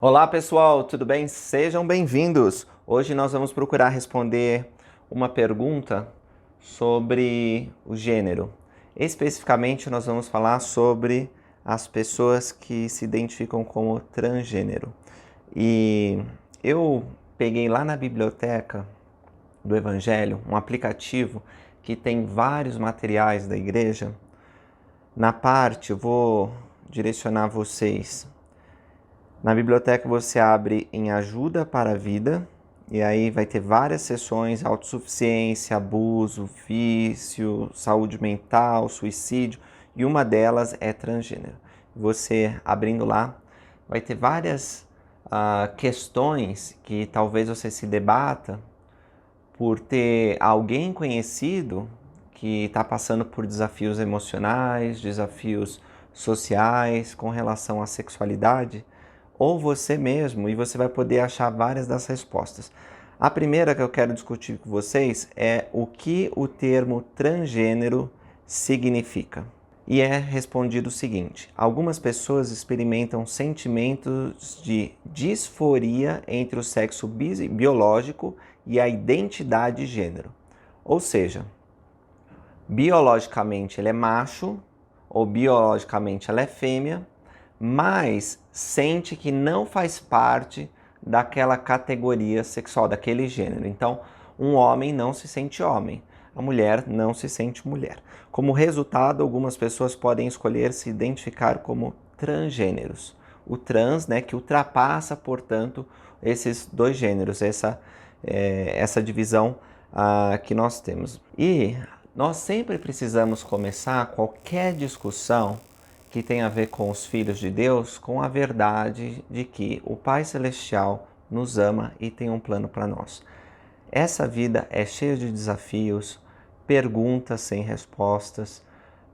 Olá pessoal, tudo bem? Sejam bem-vindos! Hoje nós vamos procurar responder uma pergunta sobre o gênero. Especificamente, nós vamos falar sobre as pessoas que se identificam como transgênero. E eu peguei lá na biblioteca do Evangelho um aplicativo que tem vários materiais da igreja. Na parte, eu vou direcionar vocês. Na biblioteca você abre em Ajuda para a Vida, e aí vai ter várias seções: autossuficiência, abuso, vício, saúde mental, suicídio, e uma delas é transgênero. Você abrindo lá, vai ter várias questões que talvez você se debata por ter alguém conhecido que está passando por desafios emocionais, desafios sociais com relação à sexualidade, ou você mesmo, e você vai poder achar várias das respostas. A primeira que eu quero discutir com vocês é o que o termo transgênero significa. E é respondido o seguinte: algumas pessoas experimentam sentimentos de disforia entre o sexo biológico e a identidade de gênero. Ou seja, biologicamente ele é macho ou biologicamente ela é fêmea, mas sente que não faz parte daquela categoria sexual, daquele gênero. Então, um homem não se sente homem, a mulher não se sente mulher. Como resultado, algumas pessoas podem escolher se identificar como transgêneros. O trans, que ultrapassa, portanto, esses dois gêneros, essa divisão que nós temos. E nós sempre precisamos começar qualquer discussão que tem a ver com os filhos de Deus, com a verdade de que o Pai Celestial nos ama e tem um plano para nós. Essa vida é cheia de desafios, perguntas sem respostas,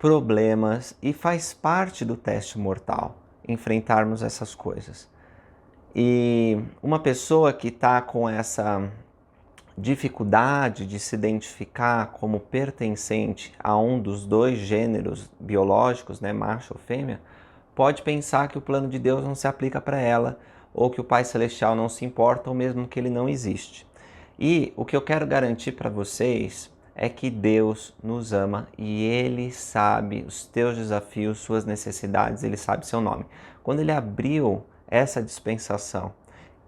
problemas, e faz parte do teste mortal enfrentarmos essas coisas. E uma pessoa que está com essa dificuldade de se identificar como pertencente a um dos dois gêneros biológicos, macho ou fêmea, pode pensar que o plano de Deus não se aplica para ela, ou que o Pai Celestial não se importa, ou mesmo que ele não existe. E o que eu quero garantir para vocês é que Deus nos ama e Ele sabe os teus desafios, suas necessidades, Ele sabe seu nome. Quando Ele abriu essa dispensação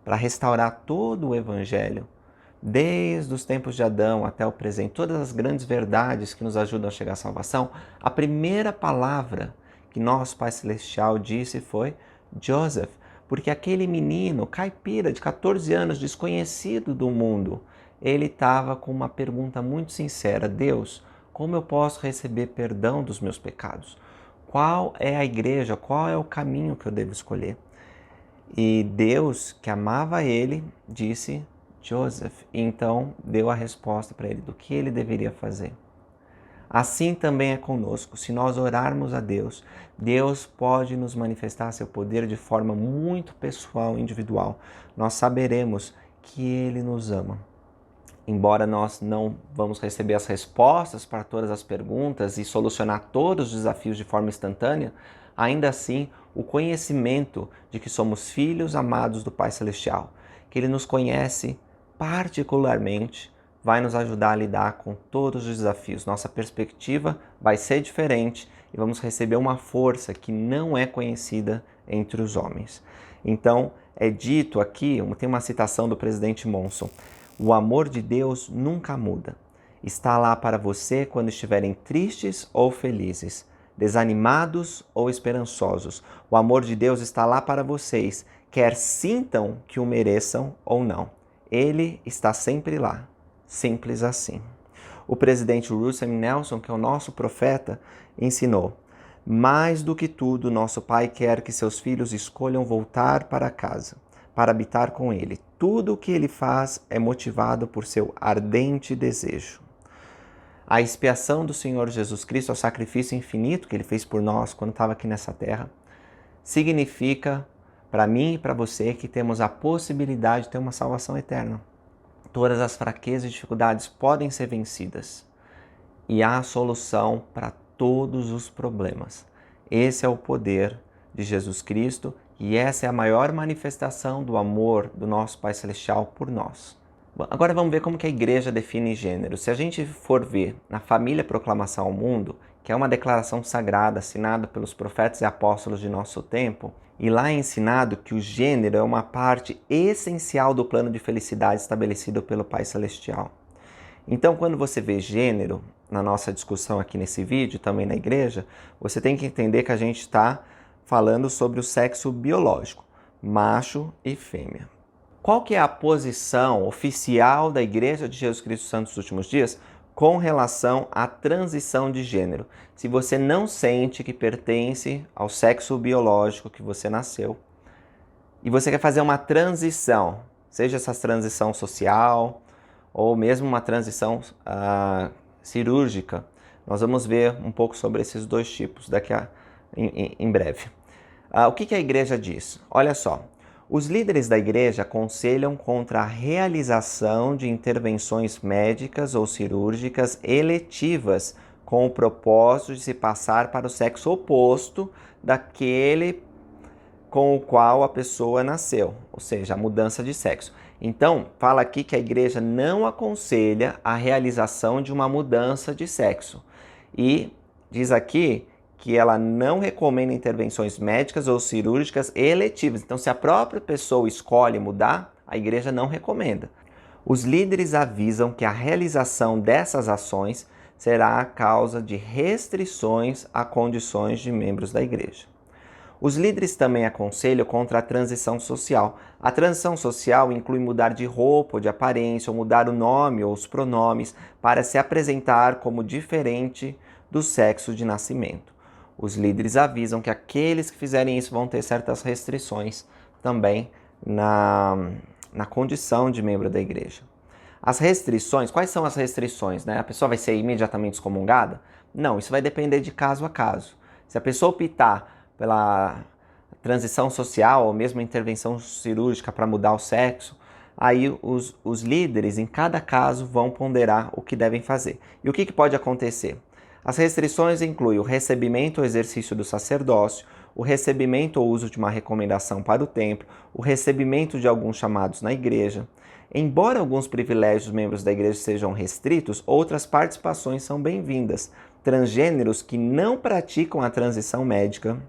para restaurar todo o Evangelho, desde os tempos de Adão até o presente, todas as grandes verdades que nos ajudam a chegar à salvação, a primeira palavra que nosso Pai Celestial disse foi Joseph, porque aquele menino caipira de 14 anos, desconhecido do mundo, ele estava com uma pergunta muito sincera: Deus, como eu posso receber perdão dos meus pecados? Qual é a igreja? Qual é o caminho que eu devo escolher? E Deus, que amava ele, disse Joseph, e então deu a resposta para ele do que ele deveria fazer. Assim também é conosco. Se nós orarmos a Deus, Deus pode nos manifestar seu poder de forma muito pessoal e individual. Nós saberemos que Ele nos ama. Embora nós não vamos receber as respostas para todas as perguntas e solucionar todos os desafios de forma instantânea, ainda assim, o conhecimento de que somos filhos amados do Pai Celestial, que Ele nos conhece particularmente, vai nos ajudar a lidar com todos os desafios. Nossa perspectiva vai ser diferente e vamos receber uma força que não é conhecida entre os homens. Então, é dito aqui, tem uma citação do presidente Monson: o amor de Deus nunca muda. Está lá para você quando estiverem tristes ou felizes, desanimados ou esperançosos. O amor de Deus está lá para vocês, quer sintam que o mereçam ou não. Ele está sempre lá. Simples assim. O presidente Russell M. Nelson, que é o nosso profeta, ensinou: mais do que tudo, nosso Pai quer que seus filhos escolham voltar para casa, para habitar com Ele. Tudo o que Ele faz é motivado por seu ardente desejo. A expiação do Senhor Jesus Cristo, o sacrifício infinito que Ele fez por nós quando estava aqui nessa terra, significa para mim e para você que temos a possibilidade de ter uma salvação eterna. Todas as fraquezas e dificuldades podem ser vencidas e há solução para todos os problemas. Esse é o poder de Jesus Cristo E essa é a maior manifestação do amor do nosso Pai Celestial por nós. Bom, agora vamos ver como que a igreja define gênero. Se a gente for ver na família Proclamação ao Mundo, que é uma declaração sagrada assinada pelos profetas e apóstolos de nosso tempo, e lá é ensinado que o gênero é uma parte essencial do plano de felicidade estabelecido pelo Pai Celestial. Então, quando você vê gênero, na nossa discussão aqui nesse vídeo, também na igreja, você tem que entender que a gente está falando sobre o sexo biológico, macho e fêmea. Qual que é a posição oficial da Igreja de Jesus Cristo Santo dos Últimos Dias com relação à transição de gênero? Se você não sente que pertence ao sexo biológico que você nasceu e você quer fazer uma transição, seja essa transição social ou mesmo uma transição cirúrgica, nós vamos ver um pouco sobre esses dois tipos em breve. O que a igreja diz? Olha só, os líderes da igreja aconselham contra a realização de intervenções médicas ou cirúrgicas eletivas com o propósito de se passar para o sexo oposto daquele com o qual a pessoa nasceu, ou seja, a mudança de sexo. Então, fala aqui que a igreja não aconselha a realização de uma mudança de sexo. E diz aqui que ela não recomenda intervenções médicas ou cirúrgicas eletivas. Então, se a própria pessoa escolhe mudar, a igreja não recomenda. Os líderes avisam que a realização dessas ações será a causa de restrições a condições de membros da igreja. Os líderes também aconselham contra a transição social. A transição social inclui mudar de roupa ou de aparência, ou mudar o nome ou os pronomes para se apresentar como diferente do sexo de nascimento. Os líderes avisam que aqueles que fizerem isso vão ter certas restrições também na condição de membro da igreja. As restrições, quais são as restrições? A pessoa vai ser imediatamente excomungada? Não, isso vai depender de caso a caso. Se a pessoa optar pela transição social ou mesmo intervenção cirúrgica para mudar o sexo, aí os líderes em cada caso vão ponderar o que devem fazer. E o que pode acontecer? As restrições incluem o recebimento ou exercício do sacerdócio, o recebimento ou uso de uma recomendação para o templo, o recebimento de alguns chamados na igreja. Embora alguns privilégios dos membros da igreja sejam restritos, outras participações são bem-vindas. Transgêneros que não praticam a transição médica,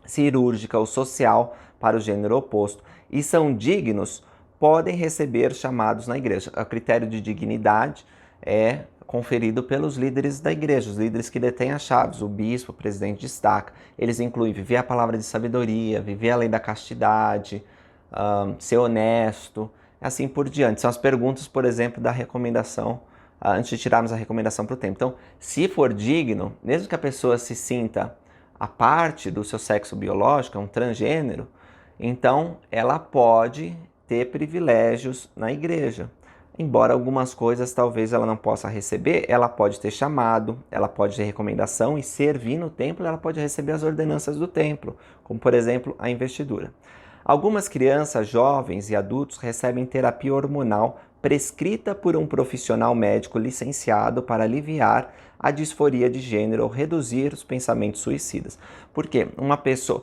cirúrgica ou social para o gênero oposto e são dignos, podem receber chamados na igreja. O critério de dignidade é conferido pelos líderes da igreja, os líderes que detêm as chaves, o bispo, o presidente destaca. Eles incluem viver a palavra de sabedoria, viver a lei da castidade, ser honesto, assim por diante. São as perguntas, por exemplo, da recomendação, antes de tirarmos a recomendação para o templo. Então, se for digno, mesmo que a pessoa se sinta a parte do seu sexo biológico, é um transgênero, então ela pode ter privilégios na igreja. Embora algumas coisas talvez ela não possa receber, ela pode ter chamado, ela pode ter recomendação e servir no templo, ela pode receber as ordenanças do templo, como por exemplo a investidura. Algumas crianças, jovens e adultos recebem terapia hormonal prescrita por um profissional médico licenciado para aliviar a disforia de gênero ou reduzir os pensamentos suicidas. Porque uma pessoa...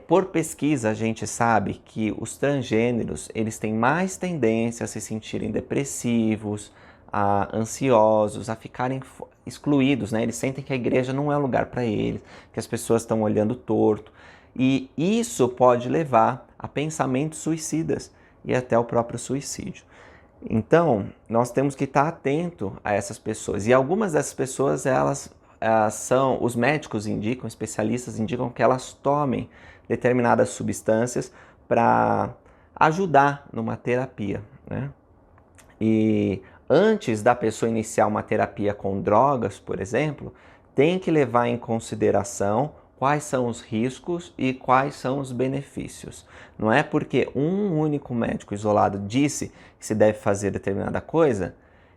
por pesquisa a gente sabe que os transgêneros eles têm mais tendência a se sentirem depressivos, ansiosos, a ficarem excluídos, Eles sentem que a igreja não é um lugar para eles, que as pessoas estão olhando torto. E isso pode levar a pensamentos suicidas e até o próprio suicídio. Então, nós temos que estar atento a essas pessoas. E algumas dessas pessoas, os médicos indicam, especialistas indicam que elas tomem determinadas substâncias para ajudar numa terapia, E antes da pessoa iniciar uma terapia com drogas, por exemplo, tem que levar em consideração quais são os riscos e quais são os benefícios. Não é porque um único médico isolado disse que se deve fazer determinada coisa,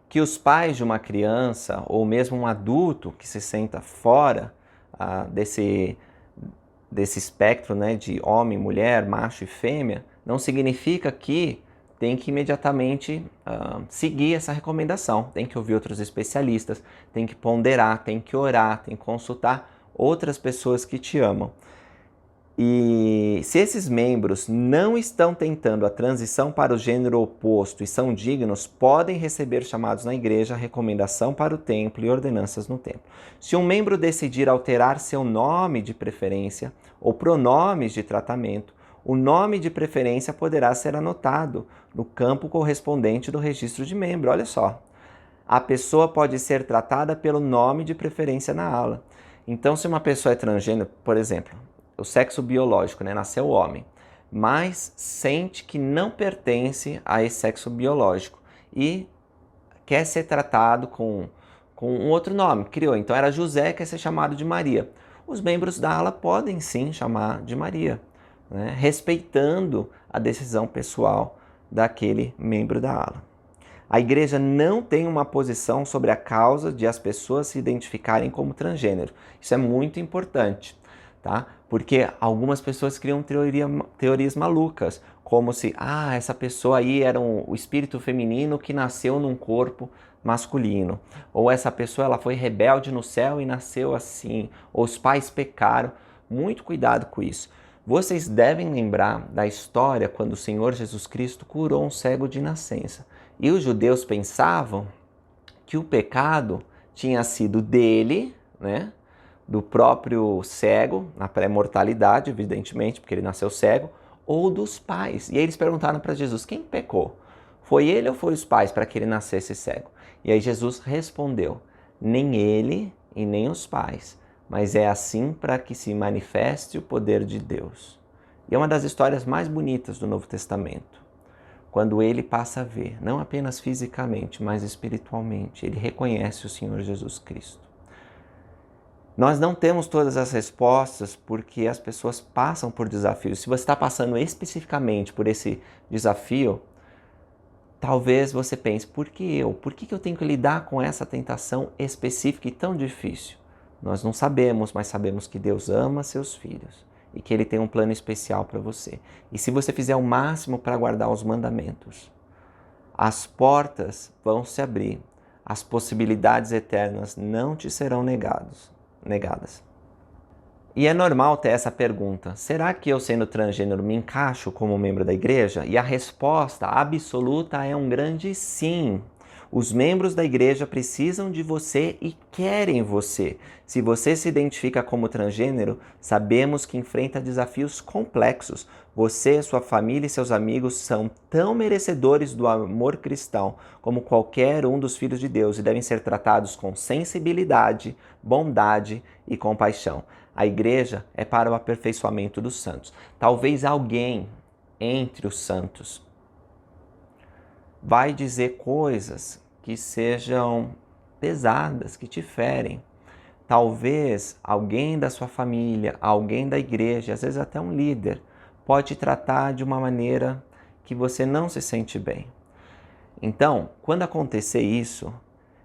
que os pais de uma criança ou mesmo um adulto que se senta fora desse espectro de homem, mulher, macho e fêmea, não significa que tem que imediatamente seguir essa recomendação. Tem que ouvir outros especialistas, tem que ponderar, tem que orar, tem que consultar outras pessoas que te amam. E se esses membros não estão tentando a transição para o gênero oposto e são dignos, podem receber chamados na igreja, recomendação para o templo e ordenanças no templo. Se um membro decidir alterar seu nome de preferência ou pronomes de tratamento, o nome de preferência poderá ser anotado no campo correspondente do registro de membro. Olha só, a pessoa pode ser tratada pelo nome de preferência na ala. Então, se uma pessoa é transgênero, por exemplo, o sexo biológico, né? Nasceu homem, mas sente que não pertence a esse sexo biológico e quer ser tratado com um outro nome, criou. Então era José, quer ser chamado de Maria. Os membros da ala podem sim chamar de Maria, né? Respeitando a decisão pessoal daquele membro da ala. A igreja não tem uma posição sobre a causa de as pessoas se identificarem como transgênero. Isso é muito importante. Tá? Porque algumas pessoas criam teorias malucas, como se essa pessoa aí era o espírito feminino que nasceu num corpo masculino, ou essa pessoa ela foi rebelde no céu e nasceu assim, ou os pais pecaram. Muito cuidado com isso. Vocês devem lembrar da história quando o Senhor Jesus Cristo curou um cego de nascença. E os judeus pensavam que o pecado tinha sido dele, né? Do próprio cego, na pré-mortalidade, evidentemente, porque ele nasceu cego, ou dos pais. E aí eles perguntaram para Jesus, quem pecou? Foi ele ou foi os pais para que ele nascesse cego? E aí Jesus respondeu, nem ele e nem os pais, mas é assim para que se manifeste o poder de Deus. E é uma das histórias mais bonitas do Novo Testamento. Quando ele passa a ver, não apenas fisicamente, mas espiritualmente, ele reconhece o Senhor Jesus Cristo. Nós não temos todas as respostas porque as pessoas passam por desafios. Se você está passando especificamente por esse desafio, talvez você pense, por que eu? Por que eu tenho que lidar com essa tentação específica e tão difícil? Nós não sabemos, mas sabemos que Deus ama seus filhos e que Ele tem um plano especial para você. E se você fizer o máximo para guardar os mandamentos, as portas vão se abrir, as possibilidades eternas não te serão negadas. E é normal ter essa pergunta, será que eu sendo transgênero me encaixo como membro da igreja? E a resposta absoluta é um grande sim. Os membros da igreja precisam de você e querem você. Se você se identifica como transgênero, sabemos que enfrenta desafios complexos. Você, sua família e seus amigos são tão merecedores do amor cristão como qualquer um dos filhos de Deus e devem ser tratados com sensibilidade, bondade e compaixão. A igreja é para o aperfeiçoamento dos santos. Talvez alguém entre os santos vai dizer coisas que sejam pesadas, que te ferem. Talvez alguém da sua família, alguém da igreja, às vezes até um líder, pode te tratar de uma maneira que você não se sente bem. Então, quando acontecer isso,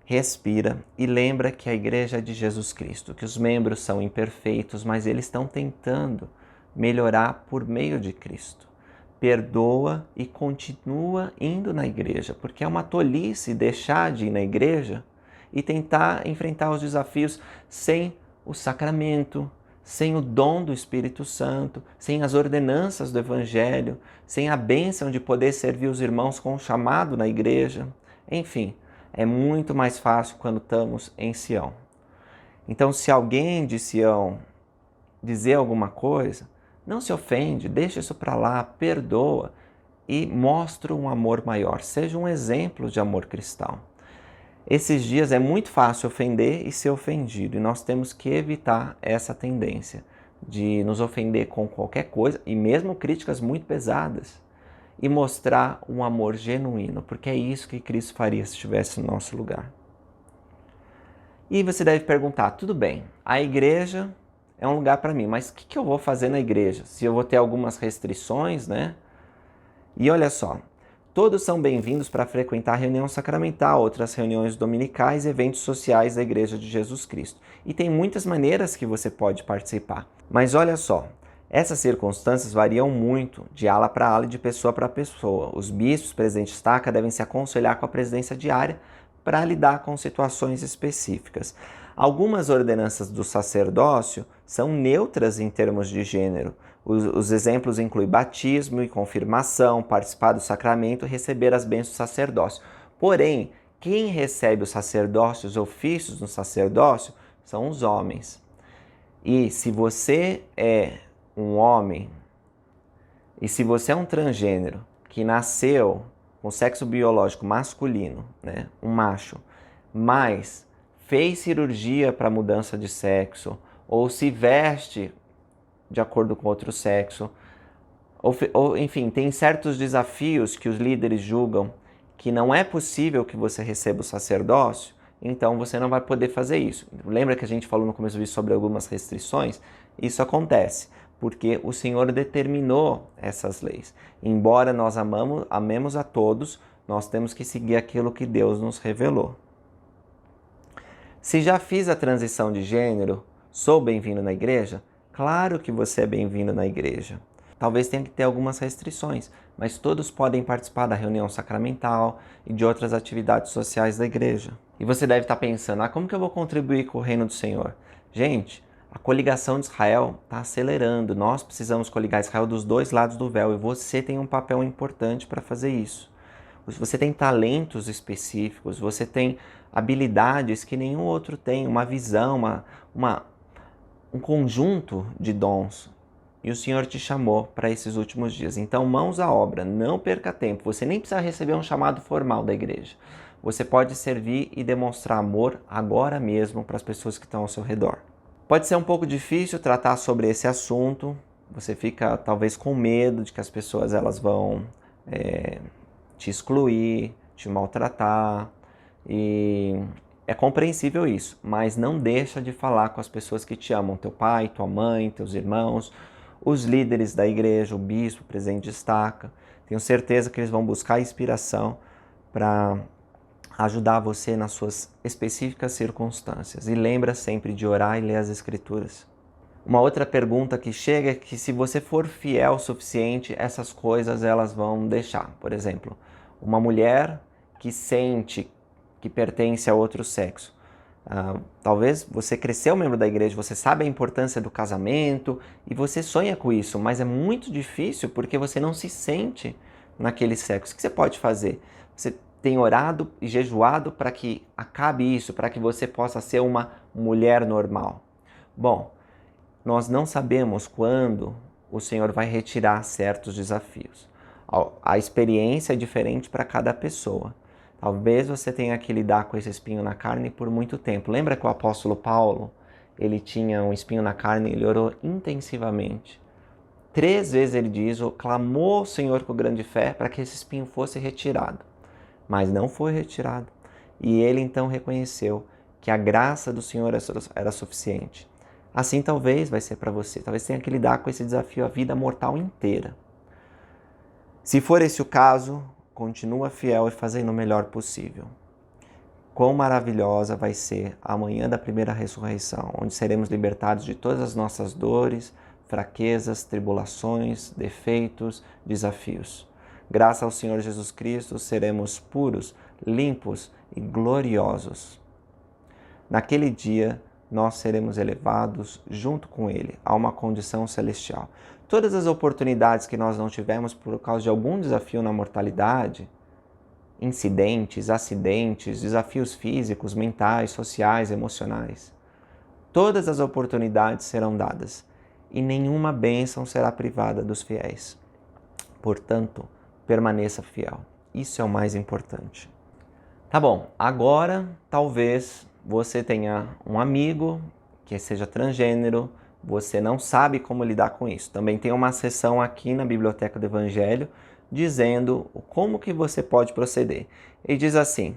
respira e lembra que a igreja é de Jesus Cristo, que os membros são imperfeitos, mas eles estão tentando melhorar por meio de Cristo. Perdoa e continua indo na igreja, porque é uma tolice deixar de ir na igreja e tentar enfrentar os desafios sem o sacramento, sem o dom do Espírito Santo, sem as ordenanças do Evangelho, sem a bênção de poder servir os irmãos com o chamado na igreja. Enfim, é muito mais fácil quando estamos em Sião. Então, se alguém de Sião dizer alguma coisa, não se ofende, deixa isso para lá, perdoa e mostra um amor maior. Seja um exemplo de amor cristão. Esses dias é muito fácil ofender e ser ofendido, e nós temos que evitar essa tendência de nos ofender com qualquer coisa, e mesmo críticas muito pesadas, e mostrar um amor genuíno, porque é isso que Cristo faria se estivesse no nosso lugar. E você deve perguntar, tudo bem, a igreja é um lugar para mim, mas o que eu vou fazer na igreja? Se eu vou ter algumas restrições, né? E olha só, todos são bem-vindos para frequentar a reunião sacramental, outras reuniões dominicais e eventos sociais da Igreja de Jesus Cristo. E tem muitas maneiras que você pode participar. Mas olha só, essas circunstâncias variam muito de ala para ala e de pessoa para pessoa. Os bispos, presidente de estaca, devem se aconselhar com a presidência diária para lidar com situações específicas. Algumas ordenanças do sacerdócio são neutras em termos de gênero. Os exemplos incluem batismo e confirmação, participar do sacramento e receber as bênçãos do sacerdócio. Porém, quem recebe os sacerdócios, os ofícios no sacerdócio, são os homens. E se você é um homem, e se você é um transgênero que nasceu com sexo biológico masculino, né, um macho, mas fez cirurgia para mudança de sexo, ou se veste de acordo com outro sexo, ou enfim, tem certos desafios que os líderes julgam que não é possível que você receba o sacerdócio, então você não vai poder fazer isso. Lembra que a gente falou no começo do vídeo sobre algumas restrições? Isso acontece porque o Senhor determinou essas leis. Embora nós amemos a todos, nós temos que seguir aquilo que Deus nos revelou. Se já fiz a transição de gênero, sou bem-vindo na igreja? Claro que você é bem-vindo na igreja. Talvez tenha que ter algumas restrições, mas todos podem participar da reunião sacramental e de outras atividades sociais da igreja. E você deve estar pensando, como que eu vou contribuir com o reino do Senhor? Gente, a coligação de Israel está acelerando. Nós precisamos coligar Israel dos dois lados do véu e você tem um papel importante para fazer isso. Você tem talentos específicos, você tem habilidades que nenhum outro tem, uma visão, um conjunto de dons. E o Senhor te chamou para esses últimos dias. Então, mãos à obra, não perca tempo. Você nem precisa receber um chamado formal da igreja. Você pode servir e demonstrar amor agora mesmo para as pessoas que estão ao seu redor. Pode ser um pouco difícil tratar sobre esse assunto. Você fica talvez com medo de que as pessoas elas vão te excluir, te maltratar. E é compreensível isso, mas não deixa de falar com as pessoas que te amam, teu pai, tua mãe, teus irmãos, os líderes da igreja, o bispo, o presidente de estaca. Tenho certeza que eles vão buscar inspiração para ajudar você nas suas específicas circunstâncias. E lembra sempre de orar e ler as Escrituras. Uma outra pergunta que chega é que se você for fiel o suficiente, essas coisas elas vão deixar. Por exemplo, uma mulher que sente que pertence a outro sexo. Talvez você cresceu membro da igreja, você sabe a importância do casamento e você sonha com isso, mas é muito difícil porque você não se sente naquele sexo. O que você pode fazer? Você tem orado e jejuado para que acabe isso, para que você possa ser uma mulher normal. Bom, nós não sabemos quando o Senhor vai retirar certos desafios. A experiência é diferente para cada pessoa. Talvez você tenha que lidar com esse espinho na carne por muito tempo. Lembra que o apóstolo Paulo, ele tinha um espinho na carne e ele orou intensivamente. 3 vezes ele diz, clamou ao Senhor com grande fé para que esse espinho fosse retirado. Mas não foi retirado. E ele então reconheceu que a graça do Senhor era suficiente. Assim talvez vai ser para você. Talvez tenha que lidar com esse desafio a vida mortal inteira. Se for esse o caso, continua fiel e fazendo o melhor possível. Quão maravilhosa vai ser a manhã da primeira ressurreição, onde seremos libertados de todas as nossas dores, fraquezas, tribulações, defeitos, desafios. Graças ao Senhor Jesus Cristo, seremos puros, limpos e gloriosos. Naquele dia, nós seremos elevados junto com Ele a uma condição celestial. Todas as oportunidades que nós não tivemos por causa de algum desafio na mortalidade, incidentes, acidentes, desafios físicos, mentais, sociais, emocionais, todas as oportunidades serão dadas e nenhuma bênção será privada dos fiéis. Portanto, permaneça fiel. Isso é o mais importante. Tá bom, agora talvez você tenha um amigo que seja transgênero, você não sabe como lidar com isso. Também tem uma seção aqui na Biblioteca do Evangelho dizendo como que você pode proceder. Ele diz assim: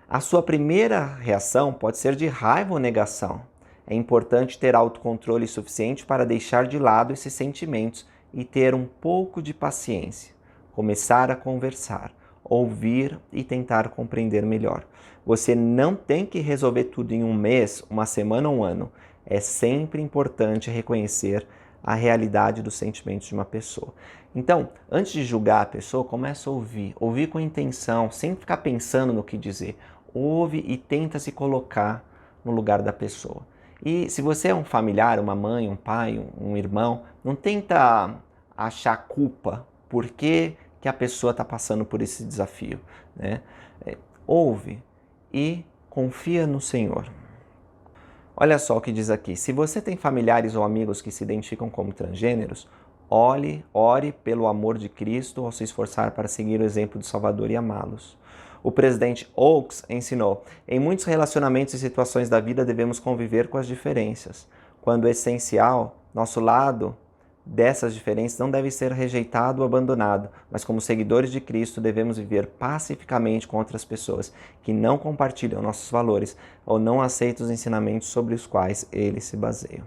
a sua primeira reação pode ser de raiva ou negação. É importante ter autocontrole suficiente para deixar de lado esses sentimentos e ter um pouco de paciência. Começar a conversar, ouvir e tentar compreender melhor. Você não tem que resolver tudo em um mês, uma semana ou um ano. É sempre importante reconhecer a realidade dos sentimentos de uma pessoa. Então, antes de julgar a pessoa, começa a ouvir. Ouvir com intenção, sem ficar pensando no que dizer. Ouve e tenta se colocar no lugar da pessoa. E se você é um familiar, uma mãe, um pai, um irmão, não tenta achar culpa por que a pessoa está passando por esse desafio, né? Ouve e confia no Senhor. Olha só o que diz aqui. Se você tem familiares ou amigos que se identificam como transgêneros, ore pelo amor de Cristo ao se esforçar para seguir o exemplo do Salvador e amá-los. O presidente Oaks ensinou: em muitos relacionamentos e situações da vida devemos conviver com as diferenças. Quando é essencial, nosso lado dessas diferenças não deve ser rejeitado ou abandonado, mas como seguidores de Cristo devemos viver pacificamente com outras pessoas que não compartilham nossos valores ou não aceitam os ensinamentos sobre os quais eles se baseiam.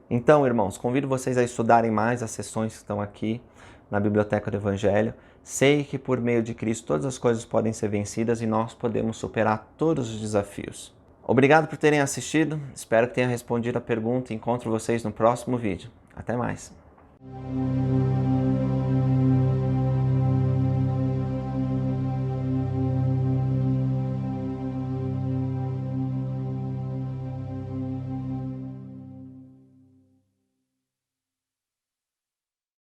Então, irmãos, convido vocês a estudarem mais as sessões que estão aqui na Biblioteca do Evangelho. Sei que por meio de Cristo todas as coisas podem ser vencidas e nós podemos superar todos os desafios. Obrigado por terem assistido, espero que tenha respondido a pergunta e encontro vocês no próximo vídeo. Até mais!